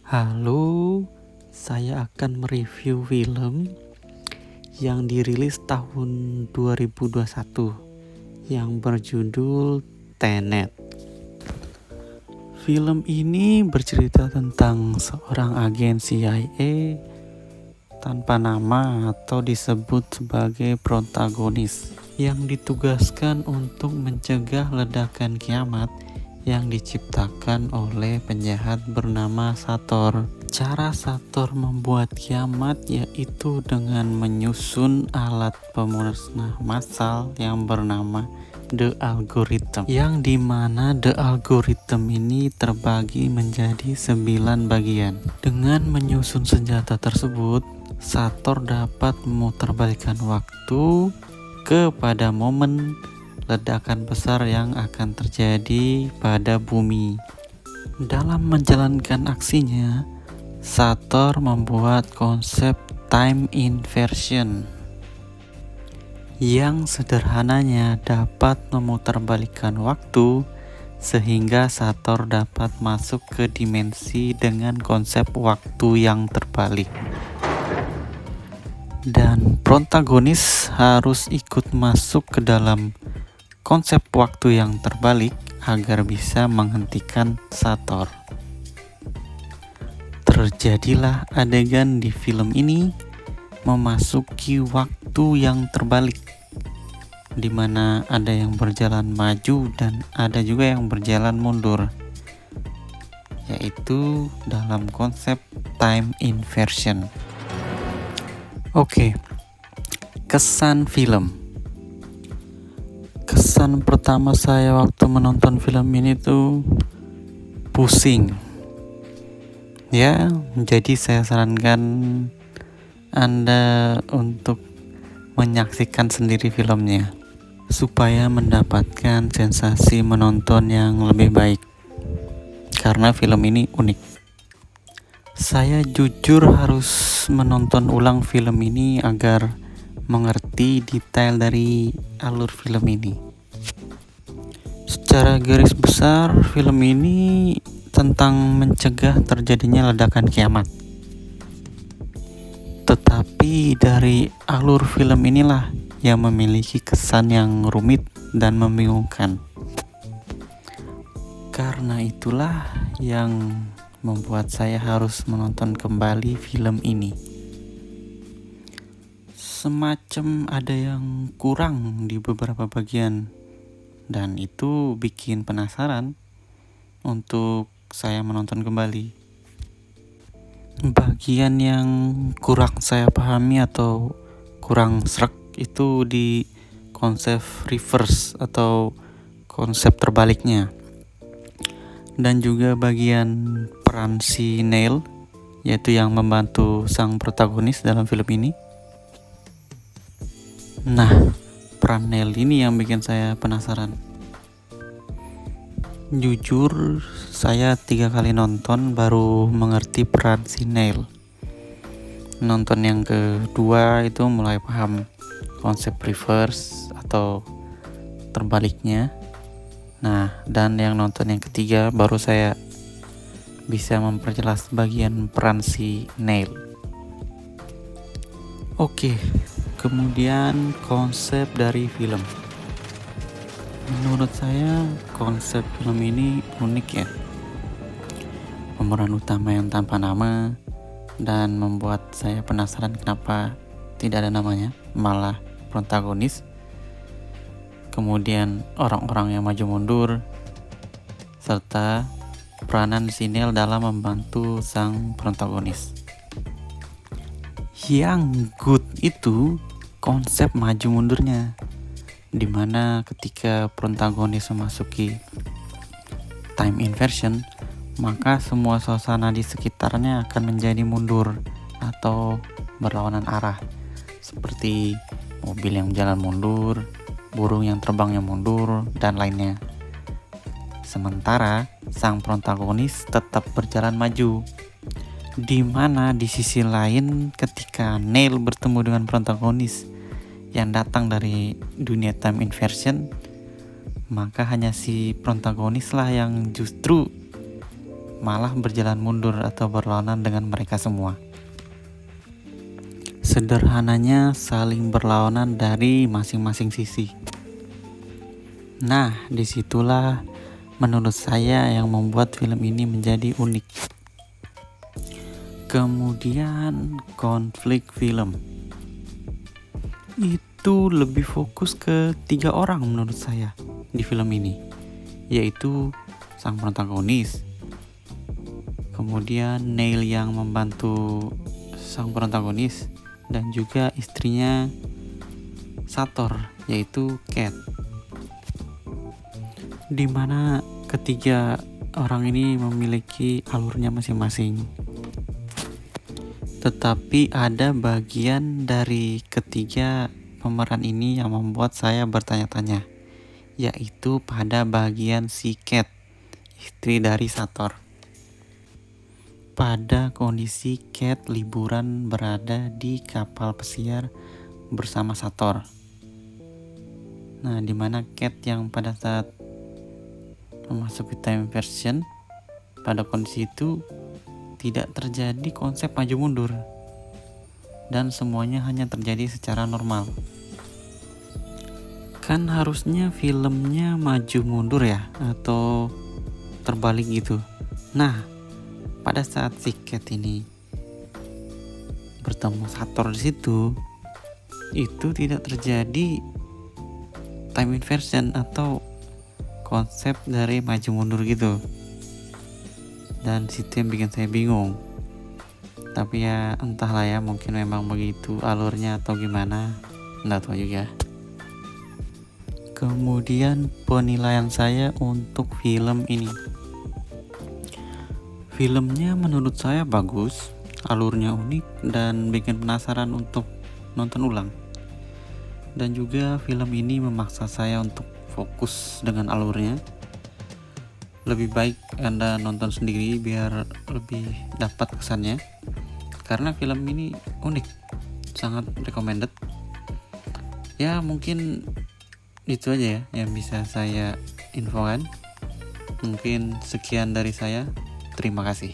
Halo, saya akan mereview film yang dirilis tahun 2021 yang berjudul Tenet. Film ini bercerita tentang seorang agen CIA tanpa nama atau disebut sebagai protagonis yang ditugaskan untuk mencegah ledakan kiamat yang diciptakan oleh penjahat bernama Sator. Cara Sator membuat kiamat yaitu dengan menyusun alat pemusnah massal yang bernama The Algorithm, yang dimana The Algorithm ini terbagi menjadi 9 bagian. Dengan menyusun senjata tersebut, Sator dapat memutarbalikkan waktu kepada momen ledakan besar yang akan terjadi pada bumi. Dalam menjalankan aksinya, Sator membuat konsep time inversion yang sederhananya dapat memutarbalikkan waktu sehingga Sator dapat masuk ke dimensi dengan konsep waktu yang terbalik. Dan protagonis harus ikut masuk ke dalam konsep waktu yang terbalik agar bisa menghentikan Sator. Terjadilah adegan di film ini memasuki waktu yang terbalik, di mana ada yang berjalan maju dan ada juga yang berjalan mundur, yaitu dalam konsep time inversion. Oke, kesan film. Kesan pertama saya waktu menonton film ini tuh pusing. Ya, jadi saya sarankan Anda untuk menyaksikan sendiri filmnya supaya mendapatkan sensasi menonton yang lebih baik. Karena film ini unik. Saya jujur harus menonton ulang film ini agar mengerti detail dari alur film ini. Secara garis besar, film ini tentang mencegah terjadinya ledakan kiamat. Tetapi dari alur film inilah yang memiliki kesan yang rumit dan membingungkan. Karena itulah yang membuat saya harus menonton kembali film ini. Semacam ada yang kurang di beberapa bagian, dan itu bikin penasaran untuk saya menonton kembali. Bagian yang kurang saya pahami atau kurang srek itu di konsep reverse atau konsep terbaliknya, dan juga bagian peran si Neil, yaitu yang membantu sang protagonis dalam film ini. Nah, peran Neil ini yang bikin saya penasaran. Jujur, saya 3 kali nonton baru mengerti peran si Neil. Nonton yang kedua itu mulai paham konsep reverse atau terbaliknya. Nah, dan yang nonton yang ketiga baru saya bisa memperjelas bagian peran si Neil. Oke, kemudian konsep dari film. Menurut saya konsep film ini unik ya. Pemeran utama yang tanpa nama dan membuat saya penasaran kenapa tidak ada namanya, malah protagonis. Kemudian orang-orang yang maju mundur serta peranan si Neil dalam membantu sang protagonis. Yang good itu konsep maju mundurnya, dimana ketika protagonis memasuki time inversion, maka semua suasana di sekitarnya akan menjadi mundur atau berlawanan arah, seperti mobil yang jalan mundur, burung yang terbang yang mundur, dan lainnya. Sementara sang protagonis tetap berjalan maju, di mana di sisi lain ketika Neil bertemu dengan protagonis yang datang dari dunia time inversion, maka hanya si protagonis lah yang justru malah berjalan mundur atau berlawanan dengan mereka semua. Sederhananya saling berlawanan dari masing-masing sisi. Nah, disitulah menurut saya yang membuat film ini menjadi unik. Kemudian konflik film itu lebih fokus ke 3 orang menurut saya di film ini, yaitu sang protagonis, kemudian Neil yang membantu sang protagonis, dan juga istrinya Sator, yaitu Cat. Dimana ketiga orang ini memiliki alurnya masing-masing. Tetapi ada bagian dari ketiga pemeran ini yang membuat saya bertanya-tanya, yaitu pada bagian si Cat, istri dari Sator. Pada kondisi Cat liburan berada di kapal pesiar bersama Sator. Nah, dimana Cat yang pada saat memasuki time inversion, pada kondisi itu tidak terjadi konsep maju mundur dan semuanya hanya terjadi secara normal. Kan harusnya filmnya maju mundur ya, atau terbalik gitu. Nah, pada saat si Cat ini bertemu Sator di situ, itu tidak terjadi time inversion atau konsep dari maju mundur gitu. Dan situ yang bikin saya bingung. Tapi ya entahlah ya, mungkin memang begitu alurnya atau gimana, nggak tahu juga. Kemudian penilaian saya untuk film ini. Filmnya menurut saya bagus, alurnya unik dan bikin penasaran untuk nonton ulang. Dan juga film ini memaksa saya untuk fokus dengan alurnya. Lebih baik Anda nonton sendiri biar lebih dapat kesannya, karena film ini unik, sangat recommended. Ya mungkin itu aja ya yang bisa saya infokan. Mungkin sekian dari saya, terima kasih.